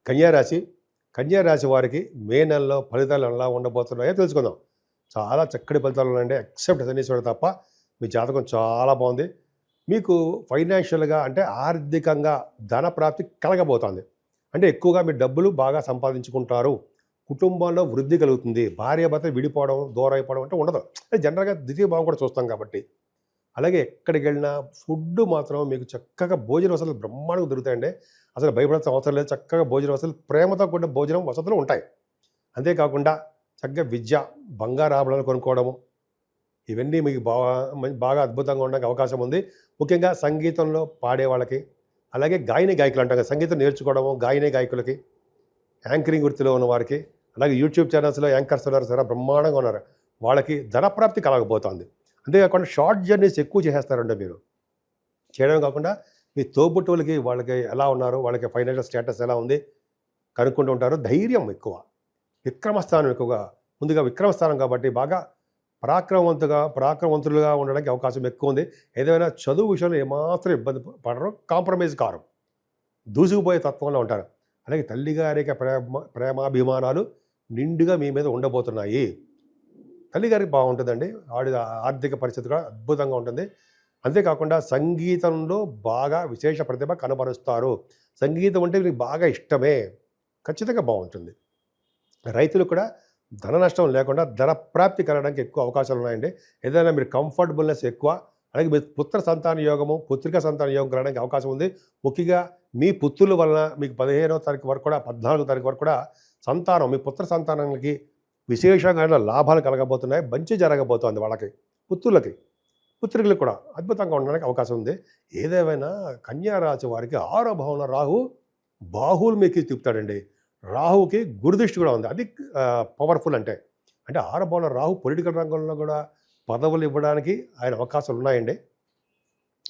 కన్యారాశి కన్యారాశి వారికి మే నెలలో ఫలితాలు ఎలా ఉండబోతున్నాయో తెలుసుకుందాం. చాలా చక్కటి ఫలితాలు ఉన్నాయండి. ఎక్సెప్ట్ శనీశ్వరుడు తప్ప మీ జాతకం చాలా బాగుంది. మీకు ఫైనాన్షియల్గా అంటే ఆర్థికంగా ధన ప్రాప్తి కలగబోతోంది. అంటే ఎక్కువగా మీరు డబ్బులు బాగా సంపాదించుకుంటారు. కుటుంబంలో వృద్ధి కలుగుతుంది. భార్యాభర్త విడిపోవడం, దూరం అయిపోవడం అంటే ఉండదు. జనరల్గా ద్వితీయ భావం కూడా చూస్తాం కాబట్టి. అలాగే ఎక్కడికి వెళ్ళినా ఫుడ్ మాత్రం మీకు చక్కగా భోజన వసతులు బ్రహ్మాండంగా దొరుకుతాయండి. అసలు భయపడాల్సిన అవసరం లేదు. చక్కగా భోజన వసతులు, ప్రేమతో కూడిన భోజనం వసతులు ఉంటాయి. అంతేకాకుండా చక్కగా విద్య, బంగారు ఆభరణాలు కొనుక్కోవడము, ఇవన్నీ మీకు బాగా అద్భుతంగా ఉండడానికి అవకాశం ఉంది. ముఖ్యంగా సంగీతంలో పాడే వాళ్ళకి, అలాగే గాయని గాయకులు అంటాం కదా, సంగీతం నేర్చుకోవడము, గాయని గాయకులకి, యాంకరింగ్ వృత్తిలో ఉన్న వారికి, అలాగే యూట్యూబ్ ఛానల్స్లో యాంకర్స్ ఉన్నారు సరే, బ్రహ్మాండంగా ఉన్నారు. వాళ్ళకి ధనప్రాప్తి కలగబోతోంది. అంతేకాకుండా షార్ట్ జర్నీస్ ఎక్కువ చేసేస్తారంటే మీరు చేయడం కాకుండా మీ తోబుట్టువులకి వాళ్ళకి ఎలా ఉన్నారు, వాళ్ళకి ఫైనాన్షియల్ స్టేటస్ ఎలా ఉంది కనుక్కుంటూ ఉంటారు. ధైర్యం ఎక్కువ, విక్రమస్థానం ఎక్కువగా, ముందుగా విక్రమస్థానం కాబట్టి బాగా పరాక్రమవంతులుగా ఉండడానికి అవకాశం ఎక్కువ ఉంది. ఏదైనా చదువు విషయంలో ఏమాత్రం ఇబ్బంది పడరు, కాంప్రమైజ్ కారు, దూసుకుపోయే తత్వంలో ఉంటారు. అలాగే తల్లిగారికి ప్రేమాభిమానాలు నిండుగా మీ మీద ఉండబోతున్నాయి. తల్లిగారికి బాగుంటుందండి. ఆర్థిక పరిస్థితి కూడా అద్భుతంగా ఉంటుంది. అంతేకాకుండా సంగీతంలో బాగా విశేష ప్రతిభ కనబరుస్తారు. సంగీతం అంటే మీకు బాగా ఇష్టమే, ఖచ్చితంగా బాగుంటుంది. రైతులు కూడా ధన నష్టం లేకుండా ధన ప్రాప్తి కలగడానికి ఎక్కువ అవకాశాలు ఉన్నాయండి. ఏదైనా మీరు కంఫర్టబుల్నెస్ ఎక్కువ, అలాగే మీ పుత్ర సంతాన యోగము, పుత్రిక సంతాన యోగం కలగడానికి అవకాశం ఉంది. ముఖ్యంగా మీ పుత్రుల వలన మీకు 15వ తారీఖు వరకు కూడా 14వ తారీఖు వరకు కూడా సంతానం, మీ పుత్ర సంతానానికి విశేషంగా లాభాలు కలగబోతున్నాయి. మంచి జరగబోతోంది వాళ్ళకి, పుత్రులకి, పుత్రికలకు కూడా అద్భుతంగా ఉండడానికి అవకాశం ఉంది. ఏదేమైనా కన్యారాశి వారికి 6వ భావంలో రాహు బాహువులు మీకు తిప్పుతాడండి. రాహుకి గురుదృష్టి కూడా ఉంది. అది పవర్ఫుల్. అంటే 6వ భావంలో రాహు పొలిటికల్ రంగంలో కూడా పదవులు ఇవ్వడానికి ఆయన అవకాశాలు ఉన్నాయండి.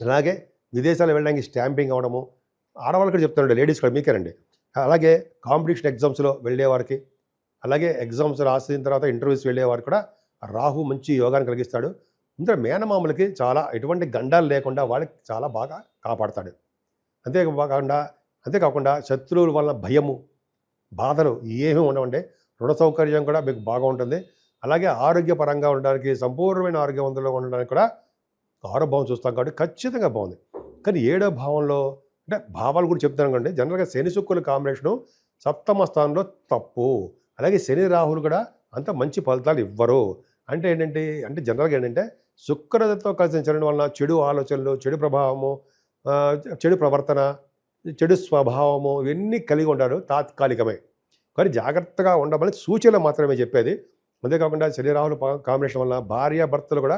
అలాగే విదేశాలు వెళ్ళడానికి స్టాంపింగ్ అవ్వడము, ఆడవాళ్ళకి కూడా చెప్తానండి, లేడీస్ కూడా మీకేనండి. అలాగే కాంపిటీషన్ ఎగ్జామ్స్లో వెళ్ళేవారికి, అలాగే ఎగ్జామ్స్ రాసిన తర్వాత ఇంటర్వ్యూస్ వెళ్ళేవారు కూడా రాహు మంచి యోగాన్ని కలిగిస్తాడు. ఇంకా మేనమామలకి చాలా ఎటువంటి గండాలు లేకుండా వాళ్ళకి చాలా బాగా కాపాడతాడు. అంతేకాకుండా శత్రువుల వలన భయము, బాధలు ఏమీ ఉండవండి. రుణ సౌకర్యం కూడా మీకు బాగా ఉంటుంది. అలాగే ఆరోగ్యపరంగా ఉండడానికి, సంపూర్ణమైన ఆరోగ్యవంతులుగా ఉండడానికి కూడా 6వ భావం చూస్తాం కాబట్టి ఖచ్చితంగా బాగుంది. కానీ 7వ భావంలో అంటే భావాలు కూడా చెప్తాను కండి. జనరల్గా శని శుక్రుల కాంబినేషను 7వ స్థానంలో తప్పు. అలాగే శని రాహులు కూడా అంత మంచి ఫలితాలు ఇవ్వరు. అంటే జనరల్గా ఏంటంటే శుక్రతో కలిసి చరణం వలన చెడు ఆలోచనలు, చెడు ప్రభావము, చెడు ప్రవర్తన, చెడు స్వభావము ఇవన్నీ కలిగి ఉంటారు. తాత్కాలికమే, కానీ జాగ్రత్తగా ఉండమని సూచనలు మాత్రమే చెప్పేది. అంతేకాకుండా శని రాహుల కాంబినేషన్ వల్ల భార్యాభర్తలు కూడా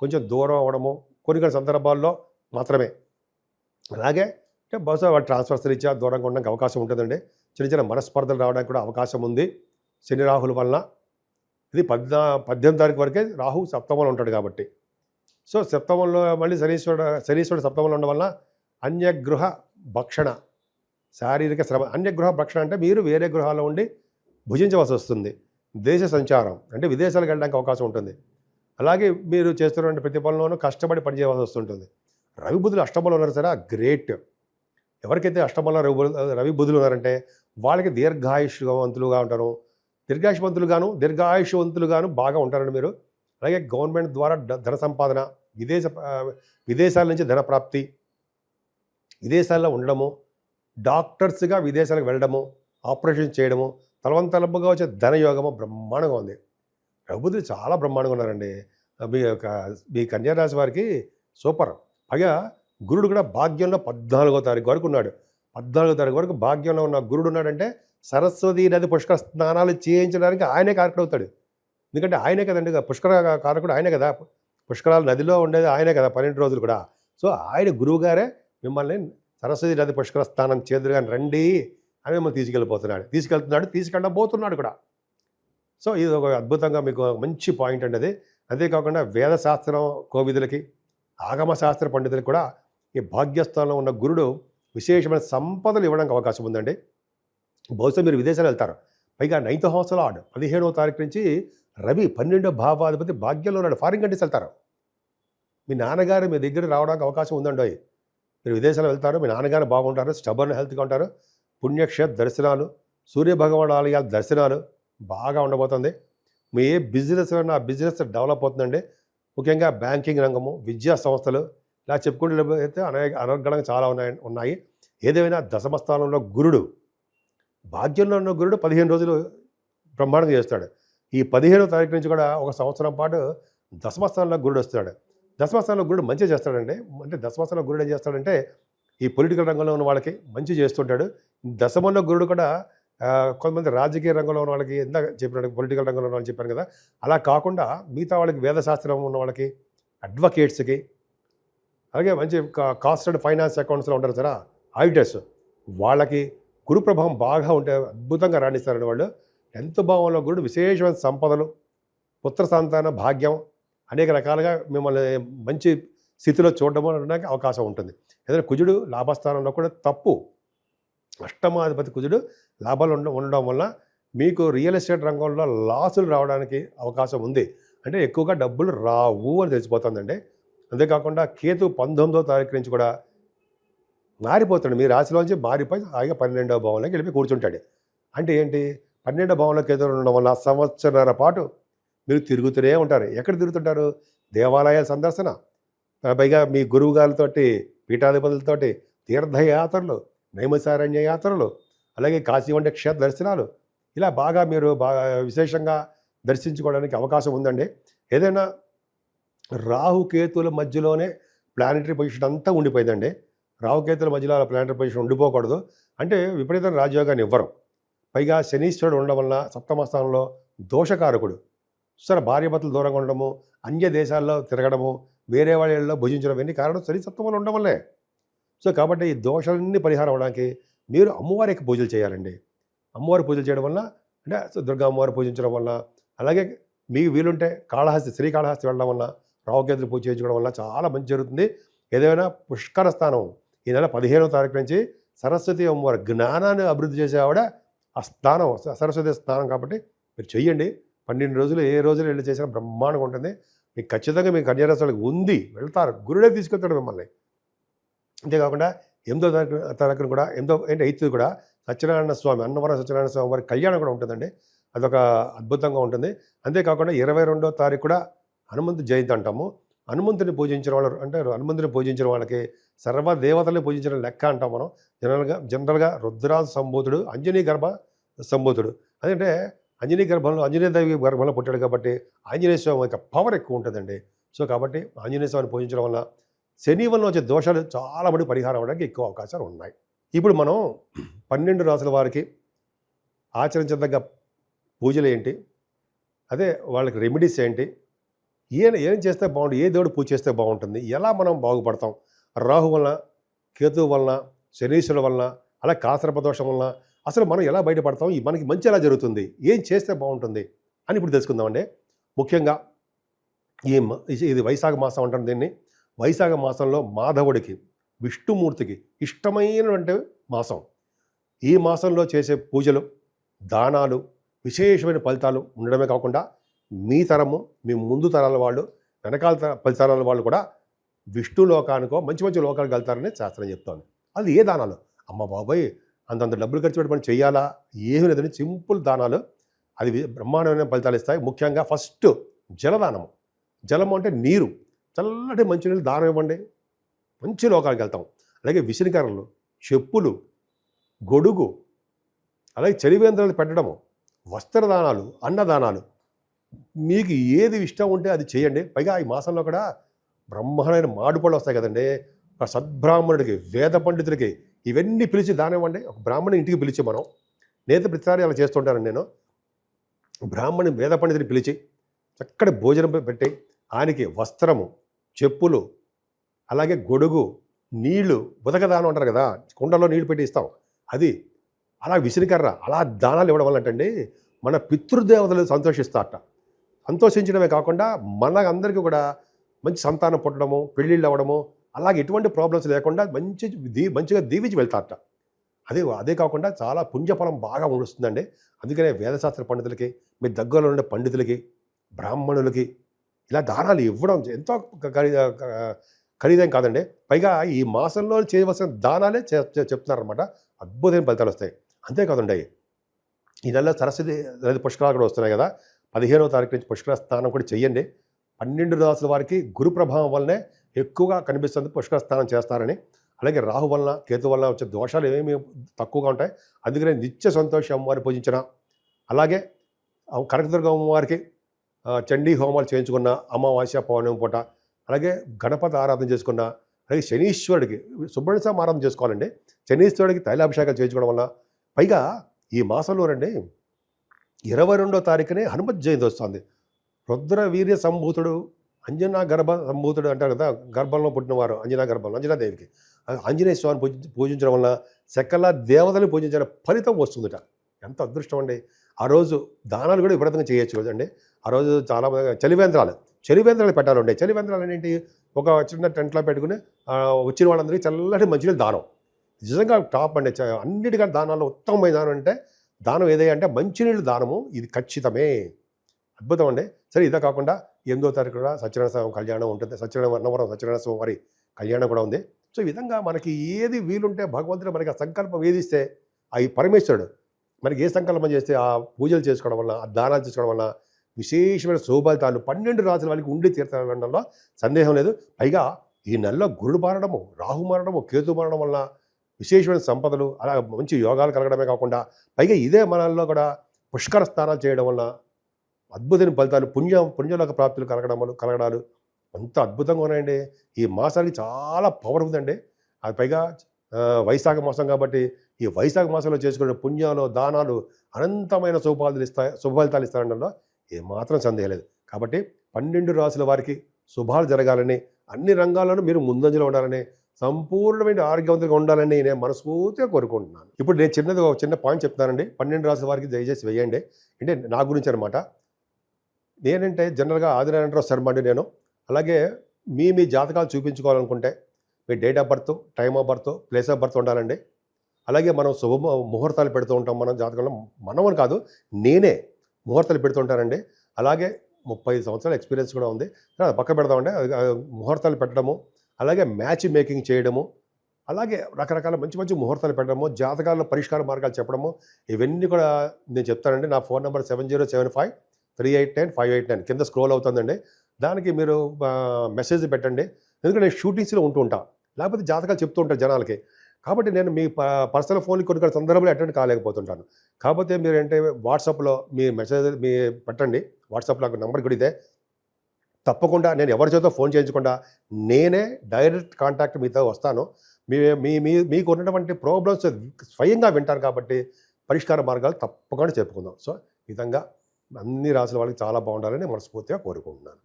కొంచెం దూరం అవ్వడము కొన్ని సందర్భాల్లో మాత్రమే. అలాగే బహుశా వాళ్ళు ట్రాన్స్ఫర్స్ రీత్యా దూరంగా ఉండడానికి అవకాశం ఉంటుందండి. చిన్న చిన్న మనస్పర్ధలు రావడానికి కూడా అవకాశం ఉంది శని రాహుల వలన. ఇది 18వ తారీఖు వరకే రాహు సప్తమంలో ఉంటాడు కాబట్టి. సో సప్తమంలో మళ్ళీ శనీశ్వరుడు సప్తమంలో ఉండడం వలన అన్యగృహ భక్షణ, శారీరక శ్రమ. అన్యగృహ భక్షణ అంటే మీరు వేరే గృహాల్లో ఉండి భుజించవలసి వస్తుంది. దేశ సంచారం అంటే విదేశాలకు వెళ్ళడానికి అవకాశం ఉంటుంది. అలాగే మీరు చేస్తున్నటువంటి ప్రతి పనుల్లోనూ కష్టపడి పనిచేయవలసి వస్తుంటుంది. రవి బుధులు అష్టమంలో ఉన్నారు సరే, గ్రేట్. ఎవరికైతే అష్టమంలో రవి బుధులు ఉన్నారంటే వాళ్ళకి దీర్ఘాయుష్వంతులుగా ఉంటారు. దీర్ఘాయుష్వంతులుగాను బాగా ఉంటారండి మీరు. అలాగే గవర్నమెంట్ ద్వారా ధన సంపాదన, విదేశాల నుంచి ధన ప్రాప్తి, విదేశాల్లో ఉండడము, డాక్టర్స్గా విదేశాలకు వెళ్ళడము, ఆపరేషన్ చేయడము, తలవంతలబ్బుగా వచ్చే ధనయోగము బ్రహ్మాండంగా ఉంది. రఘుబుద్ధులు చాలా బ్రహ్మాండంగా ఉన్నారండి. మీ కన్యారాశి వారికి సూపర్. పైగా గురుడు కూడా భాగ్యంలో 14వ తారీఖు వరకు ఉన్నాడు. 14వ తారీఖు వరకు భాగ్యంలో ఉన్న గురుడు ఉన్నాడంటే సరస్వతీ నది పుష్కర స్నానాలు చేయించడానికి ఆయనే కారకుడు అవుతాడు. ఎందుకంటే ఆయనే కదండి పుష్కర కారకుడు, ఆయనే కదా. పుష్కరాలు నదిలో ఉండేది ఆయనే కదా 12 రోజులు కూడా. సో ఆయన గురువు గారే మిమ్మల్ని సరస్వతీ నది పుష్కర స్నానం చేదురుగా రండి అని మిమ్మల్ని తీసుకెళ్ళబోతున్నాడు కూడా. సో ఇది ఒక అద్భుతంగా మీకు మంచి పాయింట్ అండి అది. అంతేకాకుండా వేదశాస్త్రం కోవిదులకి, ఆగమశాస్త్ర పండితులకు కూడా ఈ భాగ్యస్థానంలో ఉన్న గురుడు విశేషమైన సంపదలు ఇవ్వడానికి అవకాశం ఉందండి. బహుశా మీరు విదేశాలు వెళ్తారు. పైగా 9th హౌస్ లార్డ్ 15వ తారీఖు నుంచి రవి 12వ భావాధిపతి భాగ్యంలో ఉన్నాడు. ఫారిన్ కంట్రీస్ వెళ్తారు. మీ నాన్నగారు మీ దగ్గర రావడానికి అవకాశం ఉందండి. మీరు విదేశాలు వెళ్తారు, మీ నాన్నగారు బాగుంటారు, స్టబర్న్ హెల్త్గా ఉంటారు. పుణ్యక్షేత్ర దర్శనాలు, సూర్యభగవాన్ ఆలయాల దర్శనాలు బాగా ఉండబోతుంది. మీ ఏ బిజినెస్ అయినా ఆ బిజినెస్ డెవలప్ అవుతుందండి. ముఖ్యంగా బ్యాంకింగ్ రంగము, విద్యా సంస్థలు ఇలా చెప్పుకుంటూ అయితే అనర్గళంగా చాలా ఉన్నాయి. ఏదేమైనా దశమ స్థానంలో గురుడు, భాగ్యంలో ఉన్న గురుడు 15 రోజులు బ్రహ్మాండంగా చేస్తాడు. ఈ 15వ తారీఖు నుంచి కూడా ఒక సంవత్సరం పాటు దశమ స్థానంలో గురుడు వస్తాడు. దశమ స్థానంలో గురుడు మంచి చేస్తాడండి. అంటే దశమ స్థానంలో గురుడు ఏం చేస్తాడంటే ఈ పొలిటికల్ రంగంలో ఉన్న వాళ్ళకి మంచి చేస్తుంటాడు. దశమంలో గురుడు కూడా కొంతమంది రాజకీయ రంగంలో ఉన్న వాళ్ళకి ఇందాక చెప్పినట్టు పొలిటికల్ రంగంలో ఉన్న వాళ్ళని చెప్పాను కదా, అలా కాకుండా మిగతా వాళ్ళకి వేదశాస్త్రం ఉన్న వాళ్ళకి, అడ్వకేట్స్కి, అలాగే మంచి కాస్ట్ అండ్ ఫైనాన్స్ అకౌంట్స్లో ఉంటారు సరే ఆడిటర్స్, వాళ్ళకి గురు ప్రభావం బాగా ఉంటే అద్భుతంగా రాణిస్తారండి వాళ్ళు. ఎంత భావంలో గురుడు విశేషమైన సంపదలు, పుత్ర సంతాన భాగ్యం అనేక రకాలుగా మిమ్మల్ని మంచి స్థితిలో చూడడం అనడానికి అవకాశం ఉంటుంది. ఏదైనా కుజుడు లాభస్థానంలో కూడా తప్పు. అష్టమాధిపతి కుజుడు లాభాలు ఉండడం వల్ల మీకు రియల్ ఎస్టేట్ రంగంలో లాసులు రావడానికి అవకాశం ఉంది. అంటే ఎక్కువగా డబ్బులు రావు అని తెలిసిపోతుందండి. అంతేకాకుండా కేతు 19వ తారీఖు నుంచి కూడా మారిపోతాడు. మీ రాశిలోంచి మారిపోయి హాయిగా 12వ భావంలోకి వెళ్ళి కూర్చుంటాడు. అంటే ఏంటి, 12వ భావంలో కేతు ఉండడం వల్ల సంవత్సరాల పాటు మీరు తిరుగుతూనే ఉంటారు. ఎక్కడ తిరుగుతుంటారు? దేవాలయాల సందర్శన, పైగా మీ గురువు గారితోటి, పీఠాధిపతులతోటి తీర్థయాత్రలు, నైమసారణ్య యాత్రలు, అలాగే కాశీ వంటి క్షేత్ర దర్శనాలు, ఇలా బాగా మీరు బాగా విశేషంగా దర్శించుకోవడానికి అవకాశం ఉందండి. ఏదైనా రాహుకేతుల మధ్యలోనే ప్లానెటరీ పొజిషన్ అంతా ఉండిపోయిందండి. రాహుకేతుల మధ్యలో అలా ప్లానెటరీ పొజిషన్ ఉండిపోకూడదు. అంటే విపరీతమైన రాజయోగాన్ని ఇవ్వరు. పైగా శనీశ్వరుడు ఉండడం వల్ల సప్తమ స్థానంలో దోషకారకుడు. సరే, భార్యాభర్తలు దూరంగా ఉండడము, అన్య దేశాల్లో తిరగడము, వేరే వాళ్ళలో భుజించడం, ఇవన్నీ కారణం శని సప్తమంలో ఉండడం వల్లే. సో కాబట్టి ఈ దోషాలన్నీ పరిహారం అవడానికి మీరు అమ్మవారికి పూజలు చేయాలండి. అమ్మవారి పూజలు చేయడం వల్ల, అంటే దుర్గా అమ్మవారి పూజించడం వల్ల, అలాగే మీకు వీలుంటే కాళహస్తి, శ్రీకాళహస్తి వెళ్ళడం వల్ల, రాహుకేతులు పూజ చేయించుకోవడం వల్ల చాలా మంచి జరుగుతుంది. ఏదైనా పుష్కర స్థానం ఈ నెల 15వ తారీఖు నుంచి సరస్వతి అమ్మవారి జ్ఞానాన్ని అభివృద్ధి చేసే ఆవిడ ఆ స్థానం, సరస్వతి స్థానం కాబట్టి మీరు చెయ్యండి. 12 రోజులు ఏ రోజులు వెళ్ళి చేసినా బ్రహ్మాండంగా ఉంటుంది. మీకు ఖచ్చితంగా మీకు కన్యారాశులకు ఉంది, వెళ్తారు, గురుడే తీసుకెళ్తాడు మిమ్మల్ని. అంతేకాకుండా 8వ తారీఖున కూడా 8th కూడా సత్యనారాయణ స్వామి, అన్నవరం సత్యనారాయణ స్వామి వారి కళ్యాణం కూడా ఉంటుందండి. అదొక అద్భుతంగా ఉంటుంది. అంతేకాకుండా 22వ తారీఖు కూడా హనుమంతు జయంతి అంటాము. హనుమంతుని పూజించిన వాళ్ళు, అంటే హనుమంతుని పూజించిన వాళ్ళకి సర్వదేవతల్ని పూజించిన లెక్క అంటాం మనం. జనరల్గా రుద్రాజ సంభూతుడు, అంజనీ గర్భ సంభూతుడు. అదంటే అంజనీ దేవి గర్భంలో పుట్టాడు కాబట్టి ఆంజనేయ స్వామి యొక్క పవర్ ఎక్కువ ఉంటుందండి. సో కాబట్టి ఆంజనేయ స్వామిని పూజించడం వల్ల శని వల్ల వచ్చే దోషాలు చాలా మంది పరిహారం అవ్వడానికి ఎక్కువ అవకాశాలు ఉన్నాయి. ఇప్పుడు మనం 12 రాసుల వారికి ఆచరించదగ్గ పూజలు ఏంటి, అదే వాళ్ళకి రెమెడీస్ ఏంటి, ఏం చేస్తే బాగుంటుంది, ఏ దేవుడు పూజ చేస్తే బాగుంటుంది, ఎలా మనం బాగుపడతాం, రాహు వలన, కేతు వలన, శనీశ్వరుల వలన, అలా కాసర్పదోషం వలన అసలు మనం ఎలా బయటపడతాం, మనకి మంచి ఎలా జరుగుతుంది, ఏం చేస్తే బాగుంటుంది అని ఇప్పుడు తెలుసుకుందామండి. ముఖ్యంగా ఇది వైశాఖ మాసం అంటారు దీన్ని. వైశాఖ మాసంలో మాధవుడికి, విష్ణుమూర్తికి ఇష్టమైనటువంటి మాసం. ఈ మాసంలో చేసే పూజలు, దానాలు విశేషమైన ఫలితాలు ఉండడమే కాకుండా మీ తరము, మీ ముందు తరాల వాళ్ళు, వెనకాల 10 తరాల వాళ్ళు కూడా విష్ణు లోకానికో మంచి మంచి లోకాలకు వెళ్తారని శాస్త్రం చెప్తోంది. అది ఏ దానాలు? అమ్మ బాబాయ్ అంతంత డబ్బులు ఖర్చు పెట్టి మనం చేయాలా, ఏమీ లేదని సింపుల్ దానాలు, అది బ్రహ్మాండమైన ఫలితాలు ఇస్తాయి. ముఖ్యంగా ఫస్ట్ జలదానము. జలము అంటే నీరు, చల్లటి మంచినీళ్ళు దానం ఇవ్వండి, మంచి లోకాలకు వెళ్తాం. అలాగే విసిరికర్రలు, చెప్పులు, గొడుగు, అలాగే చలివేంద్రాలు పెట్టడము, వస్త్రదానాలు, అన్నదానాలు, మీకు ఏది ఇష్టం ఉంటే అది చేయండి. పైగా ఈ మాసంలో కూడా బ్రహ్మాండమైన మాడుపళ్ళు వస్తాయి కదండి. ఒక సద్బ్రాహ్మణుడికి, వేద పండితుడికి ఇవన్నీ పిలిచి దానం ఇవ్వండి. ఒక బ్రాహ్మణి ఇంటికి పిలిచి, మనం నేత ప్రతిసారి అలా చేస్తుంటాను నేను. బ్రాహ్మణి వేద పండితుని పిలిచి చక్కటి భోజనం పెట్టి ఆయనకి వస్త్రము, చెప్పులు, అలాగే గొడుగు, నీళ్లు, ఉదకదానం అంటారు కదా, కుండలో నీళ్లు పెట్టి ఇస్తాం, అది, అలా విసిరికర్ర, అలా దానాలు ఇవ్వడం వల్ల అంటే మన పితృదేవతలు సంతోషిస్తారట. సంతోషించడమే కాకుండా మన అందరికీ కూడా మంచి సంతానం పుట్టడము, పెళ్ళిళ్ళు అవ్వడము, అలాగే ఎటువంటి ప్రాబ్లమ్స్ లేకుండా మంచిగా దీవించి వెళ్తారట. అదే కాకుండా చాలా పుణ్యఫలం బాగా వస్తుందండి. అందుకనే వేదశాస్త్ర పండితులకి, మీ దగ్గరలో ఉండే పండితులకి, బ్రాహ్మణులకి ఇలా దానాలు ఇవ్వడం ఎంతో ఖరీదేం కాదండి. పైగా ఈ మాసంలో చేయవలసిన దానాలే చెప్తున్నారనమాట. అద్భుతమైన ఫలితాలు వస్తాయి. అంతేకాదండి, ఈ నెలలో సరస్వతి నది పుష్కరాలు కూడా వస్తున్నాయి కదా, 15వ తారీఖు నుంచి పుష్కర స్నానం కూడా చెయ్యండి. 12 రాసుల వారికి గురు ప్రభావం వల్లనే ఎక్కువగా కనిపిస్తుంది పుష్కర స్నానం చేస్తారని. అలాగే రాహు వలన, కేతు వలన వచ్చే దోషాలు ఏమేమి తక్కువగా ఉంటాయి. అందుకనే నిత్య సంతోషి అమ్మవారిని పూజించిన, అలాగే కనకదుర్గ అమ్మవారికి చండీ హోమాలు చేయించుకున్న, అమావాస్య పౌర్ణమి పూట, అలాగే గణపతి ఆరాధన చేసుకున్న, అలాగే శనీశ్వరుడికి సుబ్రహ్మణ్య స్వామి ఆరాధన చేసుకోవాలండి. శనీశ్వరుడికి తైలాభిషేకాలు చేయించుకోవడం వల్ల, పైగా ఈ మాసంలో రండి 22వ తారీఖునే హనుమత్ జయంతి వస్తుంది. రుద్ర వీర్య సంభూతుడు, అంజనా గర్భ సంభూతుడు అంటారు కదా, గర్భంలో పుట్టినవారు అంజనా గర్భంలో అంజనాదేవికి ఆంజనేయ స్వామిని పూజించడం వల్ల సకల దేవతని పూజించిన ఫలితం వస్తుందట. ఎంత అదృష్టం అండి. ఆ రోజు దానాలు కూడా విపరీతంగా చేయొచ్చు కదండి. ఆ రోజు చాలా చలివేంద్రాలు పెట్టాలండి. చలివేంద్రాలు ఏంటి, ఒక చిన్న టెంట్లో పెట్టుకుని వచ్చిన వాళ్ళందరికీ చల్లటి మంచినీళ్ళు దానం. నిజంగా టాప్ అండి. అన్నిటికంటే దానాల్లో ఉత్తమమైన దానం అంటే దానం ఏదైనా అంటే మంచినీళ్ళు దానము. ఇది ఖచ్చితమే, అద్భుతం అండి. సరే, ఇదే కాకుండా 8వ తారీఖు కూడా సత్యనారాయణ స్వామి కళ్యాణం ఉంటుంది. అన్నవరం సత్యనారాయణ స్వామి వారి కళ్యాణం కూడా ఉంది. సో ఈ విధంగా మనకి ఏది వీలుంటే భగవంతుడు మనకి ఆ సంకల్పం వేధిస్తే, ఆ ఈ పరమేశ్వరుడు మనకి ఏ సంకల్పం చేస్తే ఆ పూజలు చేసుకోవడం వల్ల, ఆ దానాలు చేసుకోవడం వల్ల విశేషమైన శుభఫలితాలు 12 రాసుల వాళ్ళకి ఉండి తీర్థంలో సందేహం లేదు. పైగా ఈ నెలలో గురుడు మారడము, రాహు మారడము, కేతు మారడం వల్ల విశేషమైన సంపదలు, అలా మంచి యోగాలు కలగడమే కాకుండా పైగా ఇదే మనల్లో కూడా పుష్కర స్నానాలు చేయడం వల్ల అద్భుతమైన ఫలితాలు, పుణ్యలోక ప్రాప్తులు కలగడాలు అంత అద్భుతంగా ఉన్నాయండి. ఈ మాసానికి చాలా పవర్ ఉందండి. అది పైగా వైశాఖ మాసం కాబట్టి ఈ వైశాఖ మాసంలో చేసుకునే పుణ్యాలు, దానాలు అనంతమైన శుభఫలితాలు ఇస్తారనడంలో ఏమాత్రం సందేహం లేదు. కాబట్టి 12 రాసుల వారికి శుభాలు జరగాలని, అన్ని రంగాల్లోనూ మీరు ముందంజలో ఉండాలని, సంపూర్ణమైన ఆరోగ్యవంతంగా ఉండాలని నేను మనస్ఫూర్తిగా కోరుకుంటున్నాను. ఇప్పుడు నేను ఒక చిన్న పాయింట్ చెప్తున్నానండి. 12 రాసుల వారికి దయచేసి వేయండి. అంటే నా గురించి అనమాట. నేనంటే జనరల్గా ఆదినారాయణరావు శర్మ అండి నేను. అలాగే మీ జాతకాలు చూపించుకోవాలనుకుంటే మీ date of birth, time of birth, place of birth ఉండాలండి. అలాగే మనం ముహూర్తాలు పెడుతూ ఉంటాం. మన జాతకంలో మనమని కాదు, నేనే ముహూర్తాలు పెడుతూ ఉంటానండి. అలాగే 35 సంవత్సరాల ఎక్స్పీరియన్స్ కూడా ఉంది. పక్క పెడదామంటే ముహూర్తాలు పెట్టడము, అలాగే మ్యాచ్ మేకింగ్ చేయడము, అలాగే రకరకాల మంచి మంచి ముహూర్తాలు పెట్టడము, జాతకాల పరిష్కార మార్గాలు చెప్పడము, ఇవన్నీ కూడా నేను చెప్తానండి. నా ఫోన్ నెంబర్ 7075389589 కింద స్క్రోల్ అవుతుందండి. దానికి మీరు మెసేజ్ పెట్టండి. ఎందుకంటే నేను షూటింగ్స్లో ఉంటూ ఉంటాను, లేకపోతే జాతకాలు చెప్తూ ఉంటాను జనాలకి. కాబట్టి నేను మీ పర్సనల్ ఫోన్కి కొన్ని సందర్భంలో అటెండ్ కాలేకపోతుంటాను. కాకపోతే మీరు అంటే వాట్సాప్లో మీ మెసేజ్ పెట్టండి. వాట్సాప్లో నాకు నెంబర్ కూడా ఇదే. తప్పకుండా నేను ఎవరి చేతో ఫోన్ చేయించకుండా నేనే డైరెక్ట్ కాంటాక్ట్ మీతో వస్తాను. మీకు ఉన్నటువంటి ప్రాబ్లమ్స్ స్వయంగా వింటాను కాబట్టి పరిష్కార మార్గాలు తప్పకుండా చెప్పుకుందాం. సో ఈ విధంగా అన్ని రాసుల వాళ్ళకి చాలా బాగుండాలని మనస్ఫూర్తిగా కోరుకుంటున్నాను.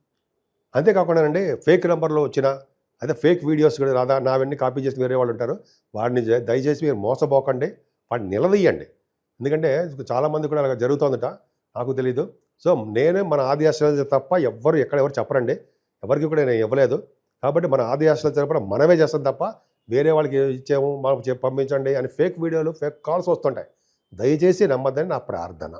అంతేకాకుండా ఫేక్ నెంబర్లో వచ్చిన అదే ఫేక్ వీడియోస్ కూడా రాదా నావన్నీ కాపీ చేసి వేరే వాళ్ళు ఉంటారు. వాడిని దయచేసి మీరు మోసపోకండి, వాడిని నిలదీయండి. ఎందుకంటే చాలామంది కూడా అలా జరుగుతుందట, నాకు తెలీదు. సో నేనే మన ఆది ఆశ్రయాలు తప్ప ఎవరు చెప్పరండి. ఎవరికి కూడా నేను ఇవ్వలేదు. కాబట్టి మన ఆది ఆశ్రయాల తరపున మనమే చేస్తాం తప్ప వేరే వాళ్ళకి ఇచ్చాము, మాకు పంపించండి అని ఫేక్ వీడియోలు, ఫేక్ కాల్స్ వస్తుంటాయి. దయచేసి నమ్మద్దని నా ప్రార్థన.